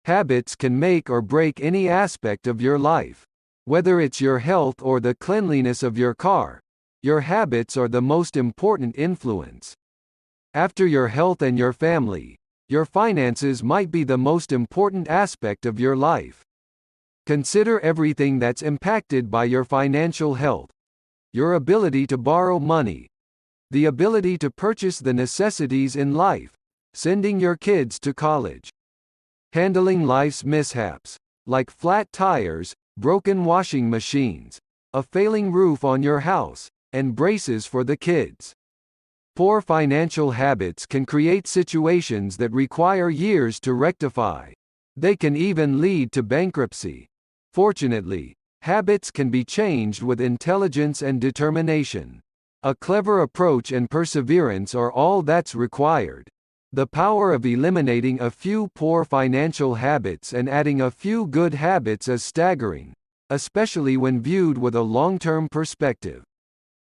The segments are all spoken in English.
Habits can make or break any aspect of your life. Whether it's your health or the cleanliness of your car, your habits are the most important influence. After your health and your family, your finances might be the most important aspect of your life. Consider everything that's impacted by your financial health. Your ability to borrow money, the ability to purchase the necessities in life, sending your kids to college, handling life's mishaps, like flat tires, broken washing machines, a failing roof on your house, and braces for the kids. Poor financial habits can create situations that require years to rectify. They can even lead to bankruptcy. Fortunately, habits can be changed with intelligence and determination. A clever approach and perseverance are all that's required. The power of eliminating a few poor financial habits and adding a few good habits is staggering, especially when viewed with a long-term perspective.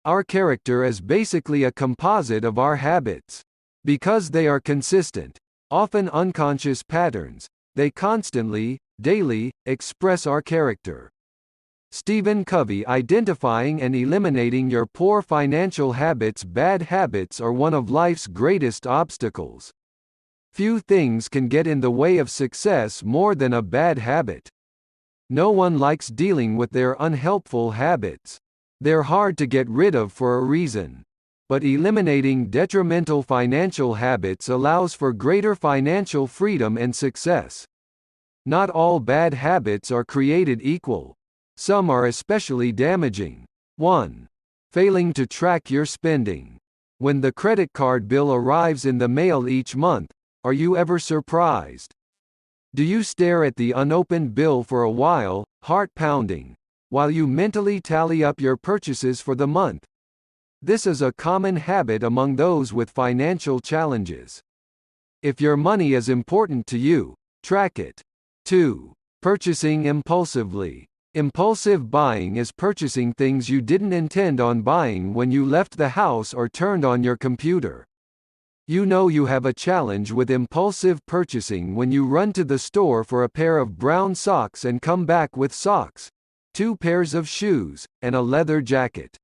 Our character is basically a composite of our habits. Because they are consistent, often unconscious patterns, they constantly, daily, express our character. Stephen Covey identifying and eliminating your poor financial habits. Bad habits are one of life's greatest obstacles. Few things can get in the way of success more than a bad habit. No one likes dealing with their unhelpful habits. They're hard to get rid of for a reason. But eliminating detrimental financial habits allows for greater financial freedom and success. Not all bad habits are created equal. Some are especially damaging. 1. Failing to track your spending. When the credit card bill arrives in the mail each month, are you ever surprised? Do you stare at the unopened bill for a while, heart pounding, while you mentally tally up your purchases for the month? This is a common habit among those with financial challenges. If your money is important to you, track it. 2. Purchasing impulsively. Impulsive buying is purchasing things you didn't intend on buying when you left the house or turned on your computer. You know you have a challenge with impulsive purchasing when you run to the store for a pair of brown socks and come back with socks, 2 pairs of shoes, and a leather jacket.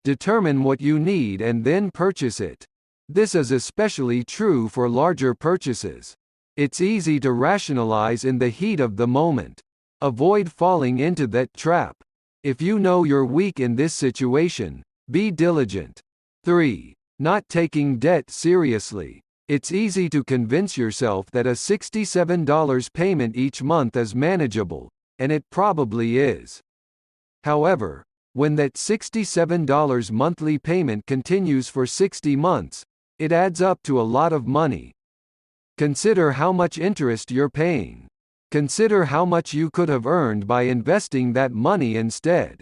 Determine what you need and then purchase it. This is especially true for larger purchases. It's easy to rationalize in the heat of the moment. Avoid falling into that trap. If you know you're weak in this situation, be diligent. 3. Not taking debt seriously. It's easy to convince yourself that a $67 payment each month is manageable, and it probably is. However, when that $67 monthly payment continues for 60 months, it adds up to a lot of money. Consider how much interest you're paying. Consider how much you could have earned by investing that money instead.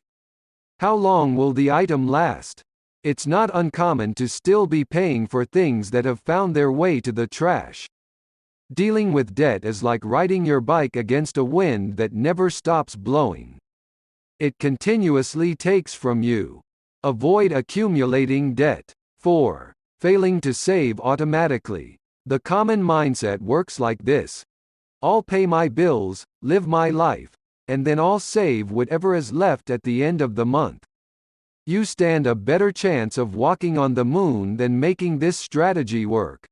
How long will the item last? It's not uncommon to still be paying for things that have found their way to the trash. Dealing with debt is like riding your bike against a wind that never stops blowing. It continuously takes from you. Avoid accumulating debt. 4. Failing to save automatically. The common mindset works like this. I'll pay my bills, live my life, and then I'll save whatever is left at the end of the month. You stand a better chance of walking on the moon than making this strategy work.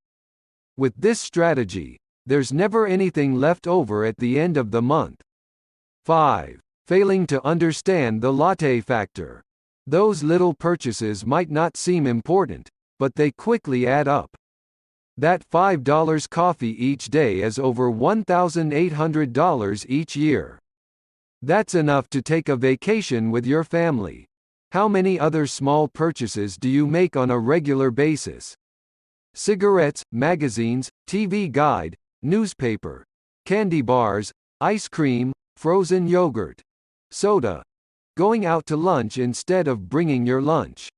With this strategy, there's never anything left over at the end of the month. 5. Failing to understand the latte factor. Those little purchases might not seem important, but they quickly add up. That $5 coffee each day is over $1,800 each year. That's enough to take a vacation with your family. How many other small purchases do you make on a regular basis? Cigarettes, magazines, TV guide, newspaper, candy bars, ice cream, frozen yogurt, soda. Going out to lunch instead of bringing your lunch.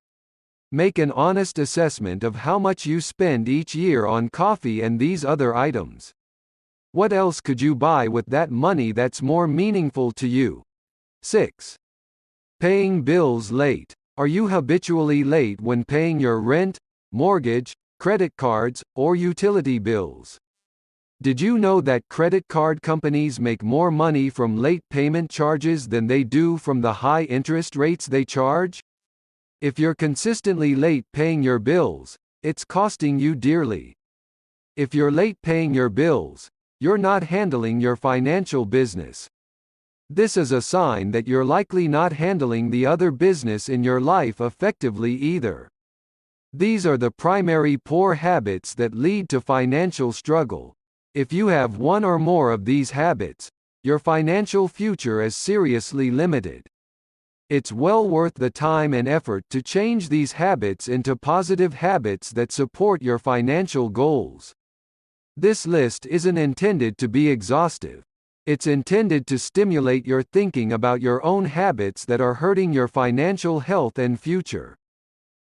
Make an honest assessment of how much you spend each year on coffee and these other items. What else could you buy with that money that's more meaningful to you? 6. Paying bills late. Are you habitually late when paying your rent, mortgage, credit cards, or utility bills? Did you know that credit card companies make more money from late payment charges than they do from the high interest rates they charge? If you're consistently late paying your bills, it's costing you dearly. If you're late paying your bills, you're not handling your financial business. This is a sign that you're likely not handling the other business in your life effectively either. These are the primary poor habits that lead to financial struggle. If you have one or more of these habits, your financial future is seriously limited. It's well worth the time and effort to change these habits into positive habits that support your financial goals. This list isn't intended to be exhaustive. It's intended to stimulate your thinking about your own habits that are hurting your financial health and future.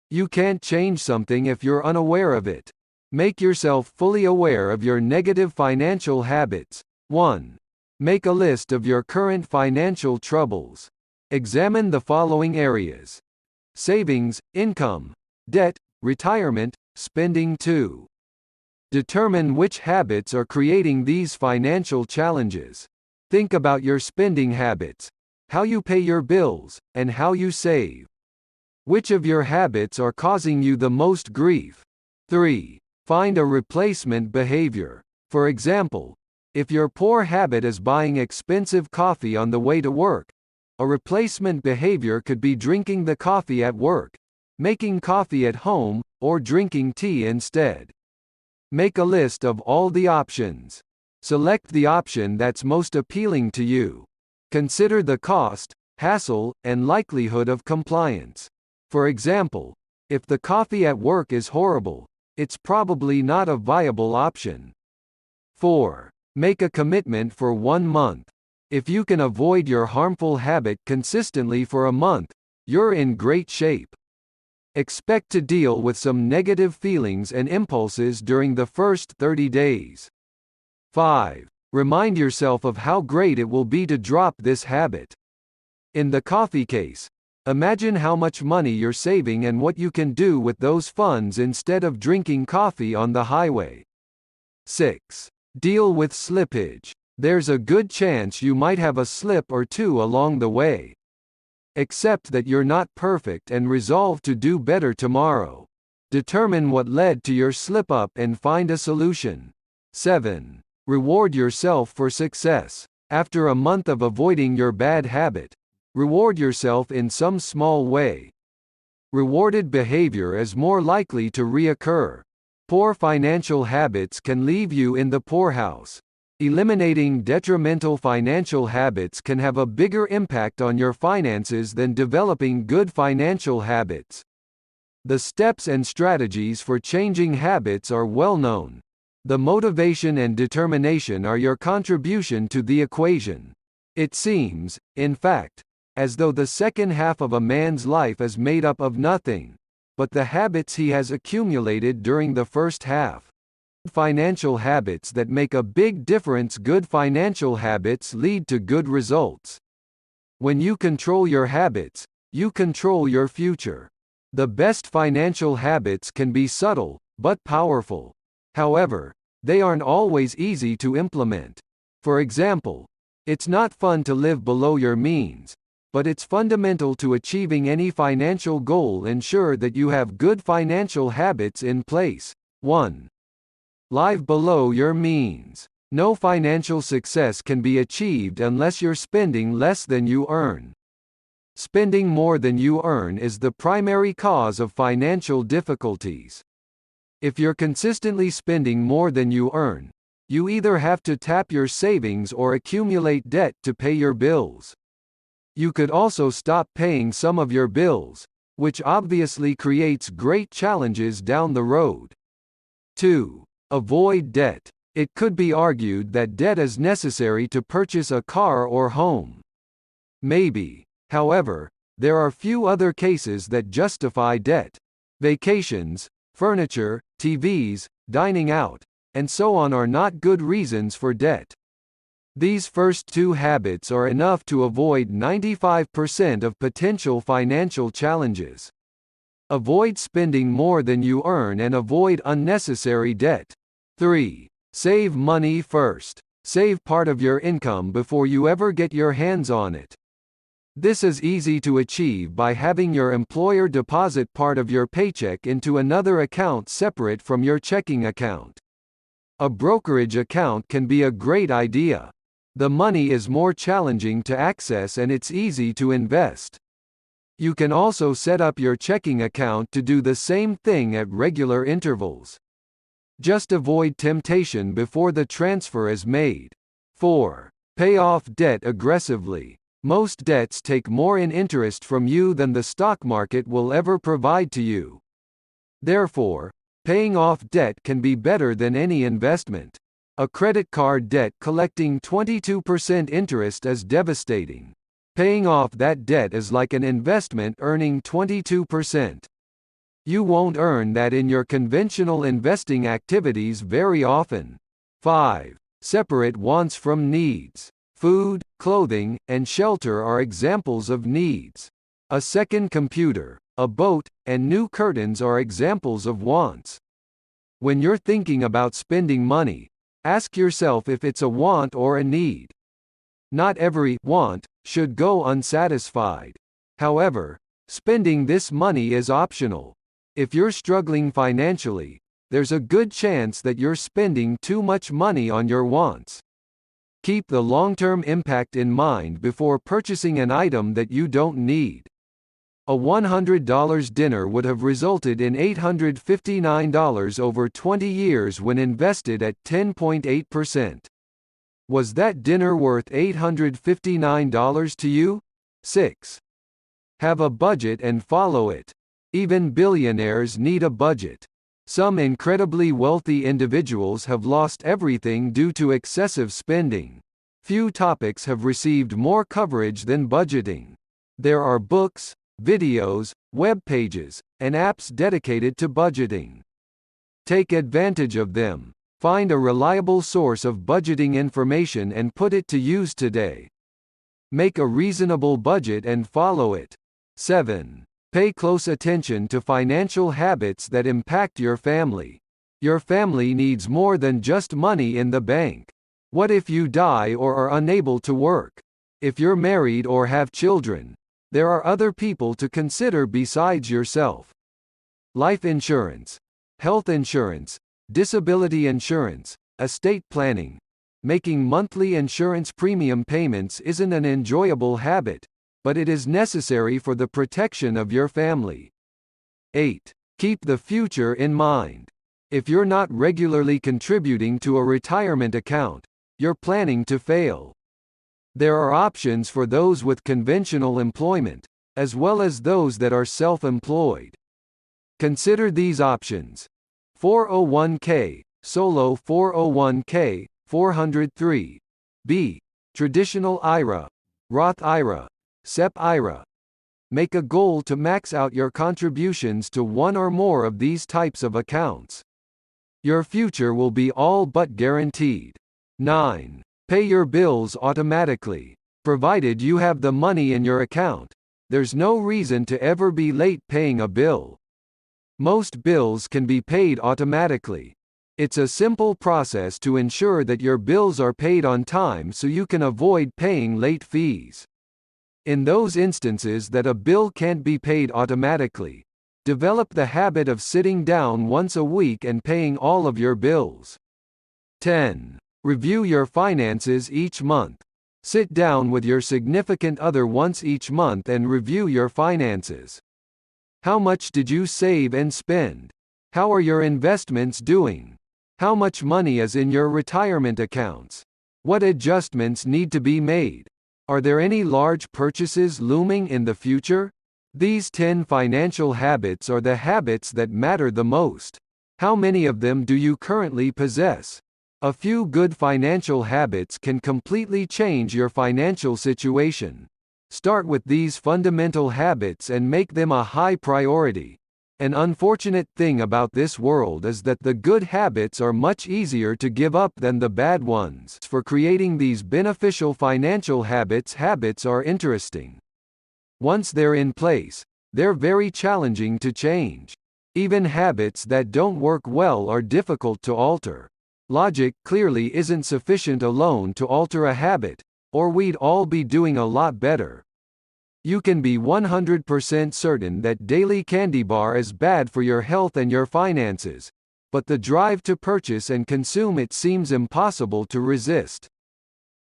You can't change something if you're unaware of it. Make yourself fully aware of your negative financial habits. 1. Make a list of your current financial troubles. Examine the following areas: savings, income, debt, retirement, spending. 2. Determine which habits are creating these financial challenges. Think about your spending habits, how you pay your bills, and how you save. Which of your habits are causing you the most grief? 3. Find a replacement behavior. For example, if your poor habit is buying expensive coffee on the way to work, a replacement behavior could be drinking the coffee at work, making coffee at home, or drinking tea instead. Make a list of all the options. Select the option that's most appealing to you. Consider the cost, hassle, and likelihood of compliance. For example, if the coffee at work is horrible, it's probably not a viable option. 4. Make a commitment for 1 month. If you can avoid your harmful habit consistently for a month, you're in great shape. Expect to deal with some negative feelings and impulses during the first 30 days. 5. Remind yourself of how great it will be to drop this habit. In the coffee case, imagine how much money you're saving and what you can do with those funds instead of drinking coffee on the highway. 6. Deal with slippage. There's a good chance you might have a slip or two along the way. Accept that you're not perfect and resolve to do better tomorrow. Determine what led to your slip-up and find a solution. 7. Reward yourself for success. After a month of avoiding your bad habit, reward yourself in some small way. Rewarded behavior is more likely to reoccur. Poor financial habits can leave you in the poorhouse. Eliminating detrimental financial habits can have a bigger impact on your finances than developing good financial habits. The steps and strategies for changing habits are well known. The motivation and determination are your contribution to the equation. It seems, in fact, as though the second half of a man's life is made up of nothing but the habits he has accumulated during the first half. Financial habits that make a big difference. Good financial habits lead to good results. When you control your habits, you control your future. The best financial habits can be subtle, but powerful. However, they aren't always easy to implement. For example, it's not fun to live below your means, but it's fundamental to achieving any financial goal. Ensure that you have good financial habits in place. 1. Live below your means. No financial success can be achieved unless you're spending less than you earn. Spending more than you earn is the primary cause of financial difficulties. If you're consistently spending more than you earn, you either have to tap your savings or accumulate debt to pay your bills. You could also stop paying some of your bills, which obviously creates great challenges down the road. 2. Avoid debt. It could be argued that debt is necessary to purchase a car or home. Maybe. However, there are few other cases that justify debt. Vacations, furniture, TVs, dining out, and so on are not good reasons for debt. These first two habits are enough to avoid 95% of potential financial challenges. Avoid spending more than you earn and avoid unnecessary debt. 3. Save money first. Save part of your income before you ever get your hands on it. This is easy to achieve by having your employer deposit part of your paycheck into another account separate from your checking account. A brokerage account can be a great idea. The money is more challenging to access and it's easy to invest. You can also set up your checking account to do the same thing at regular intervals. Just avoid temptation before the transfer is made. 4. Pay off debt aggressively. Most debts take more in interest from you than the stock market will ever provide to you. Therefore, paying off debt can be better than any investment. A credit card debt collecting 22% interest is devastating. Paying off that debt is like an investment earning 22%. You won't earn that in your conventional investing activities very often. 5. Separate wants from needs. Food, clothing, and shelter are examples of needs. A second computer, a boat, and new curtains are examples of wants. When you're thinking about spending money, ask yourself if it's a want or a need. Not every want should go unsatisfied. However, spending this money is optional. If you're struggling financially, there's a good chance that you're spending too much money on your wants. Keep the long-term impact in mind before purchasing an item that you don't need. A $100 dinner would have resulted in $859 over 20 years when invested at 10.8%. Was that dinner worth $859 to you? 6. Have a budget and follow it. Even billionaires need a budget. Some incredibly wealthy individuals have lost everything due to excessive spending. Few topics have received more coverage than budgeting. There are books, videos, web pages, and apps dedicated to budgeting. Take advantage of them. Find a reliable source of budgeting information and put it to use today. Make a reasonable budget and follow it. 7. Pay close attention to financial habits that impact your family. Your family needs more than just money in the bank. What if you die or are unable to work? If you're married or have children, there are other people to consider besides yourself. Life insurance, health insurance, disability insurance, estate planning. Making monthly insurance premium payments isn't an enjoyable habit, but it is necessary for the protection of your family. 8. Keep the future in mind. If you're not regularly contributing to a retirement account, you're planning to fail. There are options for those with conventional employment, as well as those that are self-employed. Consider these options. 401k, Solo 401k, 403. B. Traditional IRA, Roth IRA, SEP IRA. Make a goal to max out your contributions to one or more of these types of accounts. Your future will be all but guaranteed. 9. Pay your bills automatically. Provided you have the money in your account, there's no reason to ever be late paying a bill. Most bills can be paid automatically. It's a simple process to ensure that your bills are paid on time so you can avoid paying late fees. In those instances that a bill can't be paid automatically, develop the habit of sitting down once a week and paying all of your bills. 10. Review your finances each month. Sit down with your significant other once each month and review your finances. How much did you save and spend? How are your investments doing? How much money is in your retirement accounts? What adjustments need to be made? Are there any large purchases looming in the future? These 10 financial habits are the habits that matter the most. How many of them do you currently possess? A few good financial habits can completely change your financial situation. Start with these fundamental habits and make them a high priority. An unfortunate thing about this world is that the good habits are much easier to give up than the bad ones. For creating these beneficial financial habits, habits are interesting. Once they're in place, they're very challenging to change. Even habits that don't work well are difficult to alter. Logic clearly isn't sufficient alone to alter a habit, or we'd all be doing a lot better. You can be 100% certain that daily candy bar is bad for your health and your finances, but the drive to purchase and consume it seems impossible to resist.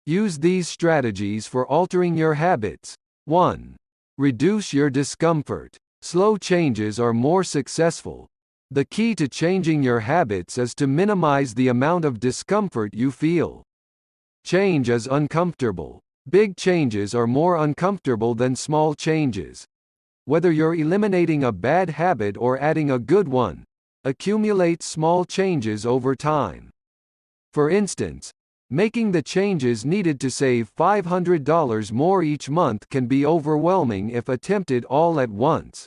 Use these strategies for altering your habits. 1. Reduce your discomfort. Slow changes are more successful. The key to changing your habits is to minimize the amount of discomfort you feel. Change is uncomfortable. Big changes are more uncomfortable than small changes. Whether you're eliminating a bad habit or adding a good one, accumulate small changes over time. For instance, making the changes needed to save $500 more each month can be overwhelming if attempted all at once.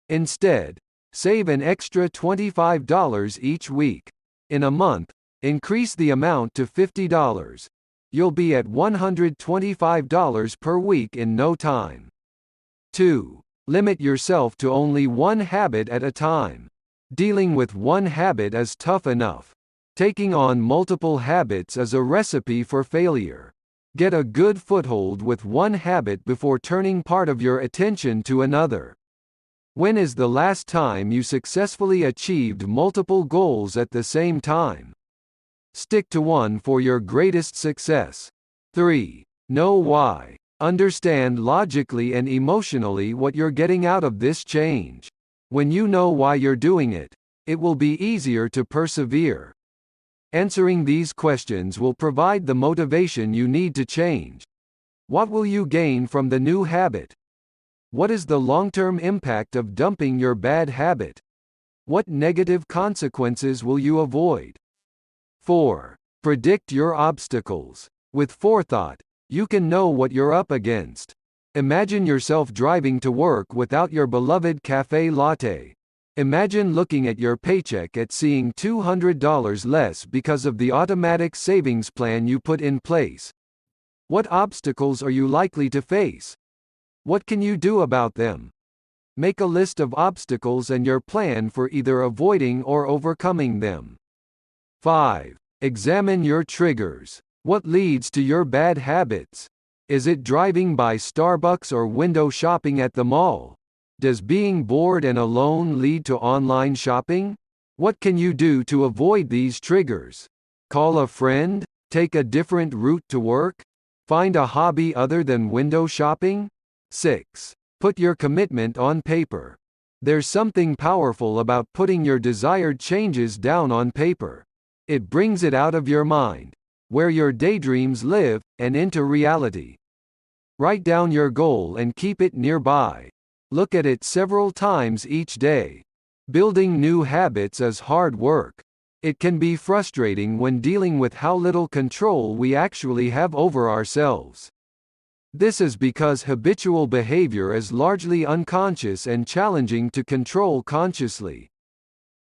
Instead, save an extra $25 each week. In a month, increase the amount to $50. You'll be at $125 per week in no time. 2. Limit yourself to only one habit at a time. Dealing with one habit is tough enough. Taking on multiple habits is a recipe for failure. Get a good foothold with one habit before turning part of your attention to another. When is the last time you successfully achieved multiple goals at the same time? Stick to one for your greatest success. 3. Know why. Understand logically and emotionally what you're getting out of this change. When you know why you're doing it, it will be easier to persevere. Answering these questions will provide the motivation you need to change. What will you gain from the new habit? What is the long-term impact of dumping your bad habit? What negative consequences will you avoid? 4. Predict your obstacles. With forethought, you can know what you're up against. Imagine yourself driving to work without your beloved cafe latte. Imagine looking at your paycheck and seeing $200 less because of the automatic savings plan you put in place. What obstacles are you likely to face? What can you do about them? Make a list of obstacles and your plan for either avoiding or overcoming them. 5. Examine your triggers. What leads to your bad habits? Is it driving by Starbucks or window shopping at the mall? Does being bored and alone lead to online shopping? What can you do to avoid these triggers? Call a friend? Take a different route to work? Find a hobby other than window shopping? 6. Put your commitment on paper. There's something powerful about putting your desired changes down on paper. It brings it out of your mind, where your daydreams live, and into reality. Write down your goal and keep it nearby. Look at it several times each day. Building new habits is hard work. It can be frustrating when dealing with how little control we actually have over ourselves. This is because habitual behavior is largely unconscious and challenging to control consciously.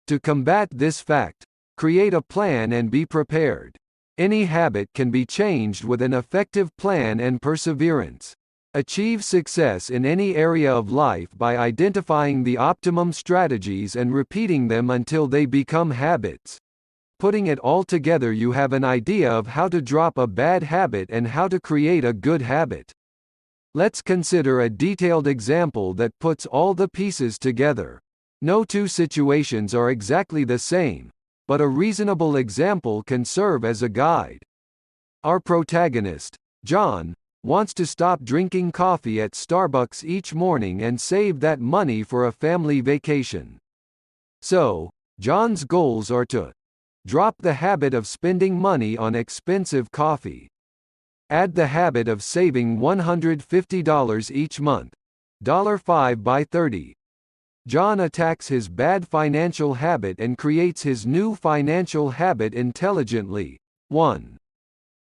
To combat this fact, create a plan and be prepared. Any habit can be changed with an effective plan and perseverance. Achieve success in any area of life by identifying the optimum strategies and repeating them until they become habits. Putting it all together, you have an idea of how to drop a bad habit and how to create a good habit. Let's consider a detailed example that puts all the pieces together. No two situations are exactly the same, but a reasonable example can serve as a guide. Our protagonist, John, wants to stop drinking coffee at Starbucks each morning and save that money for a family vacation. So, John's goals are to drop the habit of spending money on expensive coffee, add the habit of saving $150 each month, $5 by 30. John attacks his bad financial habit and creates his new financial habit intelligently. 1.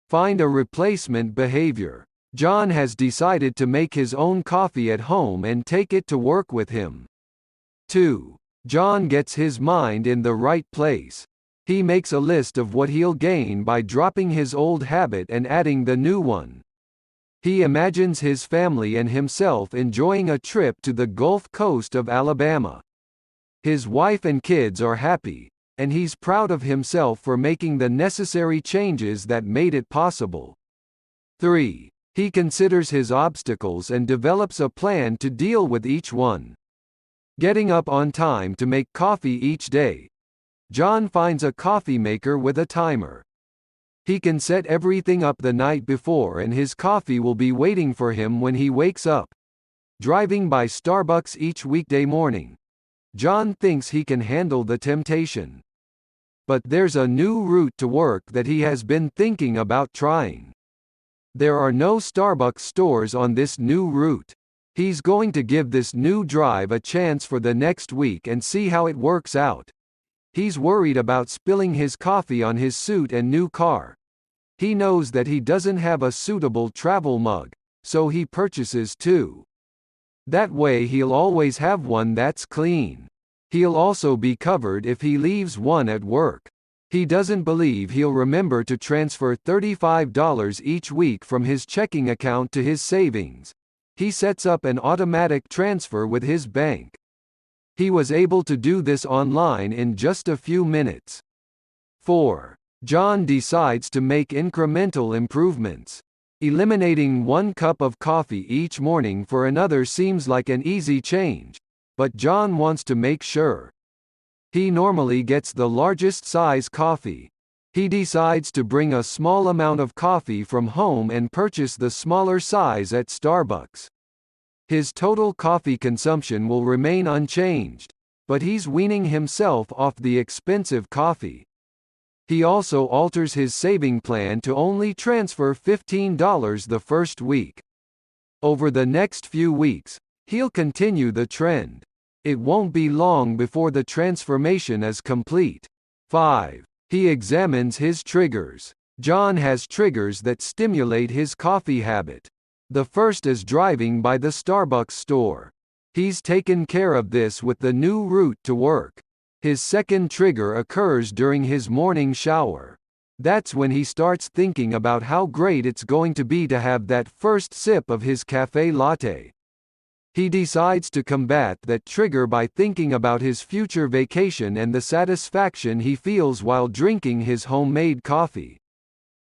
Find a replacement behavior. John has decided to make his own coffee at home and take it to work with him. 2. John gets his mind in the right place. He makes a list of what he'll gain by dropping his old habit and adding the new one. He imagines his family and himself enjoying a trip to the Gulf Coast of Alabama. His wife and kids are happy. and he's proud of himself for making the necessary changes that made it possible. 3. He considers his obstacles and develops a plan to deal with each one. Getting up on time to make coffee each day. John finds a coffee maker with a timer. He can set everything up the night before and his coffee will be waiting for him when he wakes up. Driving by Starbucks each weekday morning. John thinks he can handle the temptation. But there's a new route to work that he has been thinking about trying. There are no Starbucks stores on this new route. He's going to give this new drive a chance for the next week and see how it works out. He's worried about spilling his coffee on his suit and new car. He knows that he doesn't have a suitable travel mug, so he purchases two. That way he'll always have one that's clean. He'll also be covered if he leaves one at work. He doesn't believe he'll remember to transfer $35 each week from his checking account to his savings. He sets up an automatic transfer with his bank. He was able to do this online in just a few minutes. 4. John decides to make incremental improvements. Eliminating 1 cup of coffee each morning for another seems like an easy change, but John wants to make sure. He normally gets the largest size coffee. He decides to bring a small amount of coffee from home and purchase the smaller size at Starbucks. His total coffee consumption will remain unchanged, but he's weaning himself off the expensive coffee. He also alters his saving plan to only transfer $15 the first week. Over the next few weeks, he'll continue the trend. It won't be long before the transformation is complete. 5. He examines his triggers. John has triggers that stimulate his coffee habit. The first is driving by the Starbucks store. He's taken care of this with the new route to work. His second trigger occurs during his morning shower. That's when he starts thinking about how great it's going to be to have that first sip of his cafe latte. He decides to combat that trigger by thinking about his future vacation and the satisfaction he feels while drinking his homemade coffee.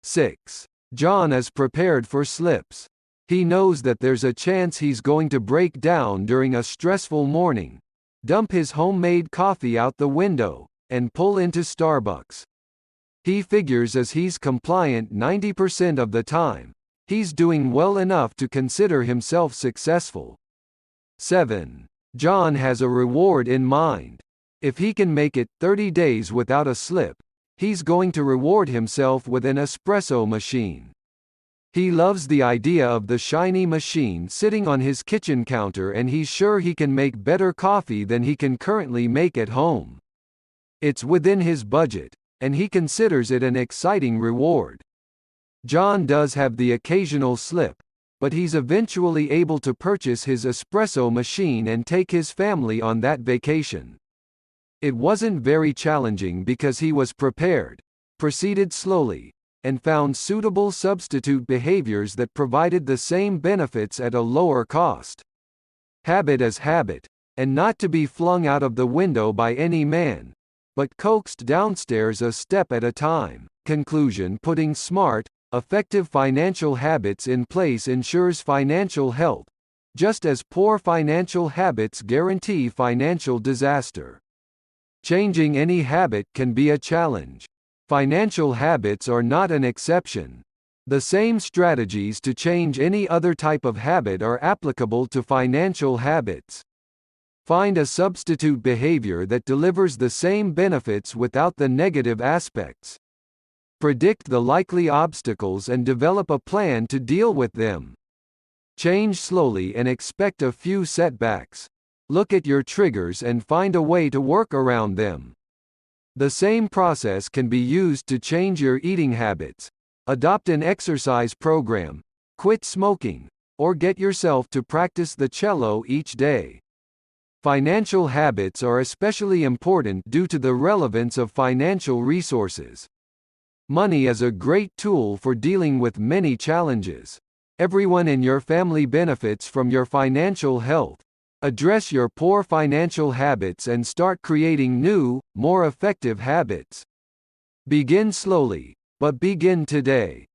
6. John is prepared for slips. He knows that there's a chance he's going to break down during a stressful morning, dump his homemade coffee out the window, and pull into Starbucks. He figures as he's compliant 90% of the time, he's doing well enough to consider himself successful. 7. John has a reward in mind. If he can make it 30 days without a slip, he's going to reward himself with an espresso machine. He loves the idea of the shiny machine sitting on his kitchen counter and he's sure he can make better coffee than he can currently make at home. It's within his budget, and he considers it an exciting reward. John does have the occasional slip, but he's eventually able to purchase his espresso machine and take his family on that vacation. It wasn't very challenging because he was prepared, proceeded slowly, and found suitable substitute behaviors that provided the same benefits at a lower cost. Habit is habit, and not to be flung out of the window by any man, but coaxed downstairs a step at a time. Conclusion: putting smart, effective financial habits in place ensures financial health, just as poor financial habits guarantee financial disaster. Changing any habit can be a challenge. Financial habits are not an exception. The same strategies to change any other type of habit are applicable to financial habits. Find a substitute behavior that delivers the same benefits without the negative aspects. Predict the likely obstacles and develop a plan to deal with them. Change slowly and expect a few setbacks. Look at your triggers and find a way to work around them. The same process can be used to change your eating habits. Adopt an exercise program, quit smoking, or get yourself to practice the cello each day. Financial habits are especially important due to the relevance of financial resources. Money is a great tool for dealing with many challenges. Everyone in your family benefits from your financial health. Address your poor financial habits and start creating new, more effective habits. Begin slowly, but begin today.